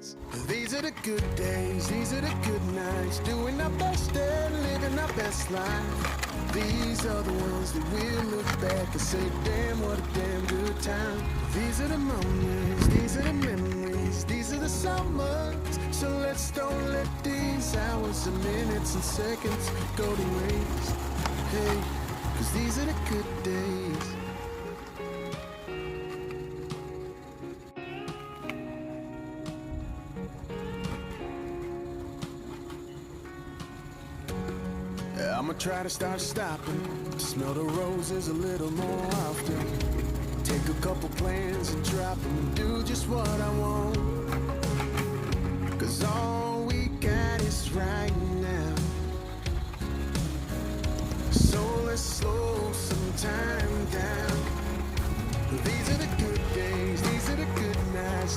These are the good days, these are the good nights, doing our best and living our best life. These are the ones that we'll look back and say, damn, what a damn good time. These are the moments, these are the memories, these are the summers. So let's don't let these hours and minutes and seconds go to waste. Hey, 'cause these are the good days. I'ma try to start stopping, smell the roses a little more often. Take a couple plans and drop them and do just what I want. 'Cause all we got is right now. So let's slow some time down. These are the good days, these are the good nights.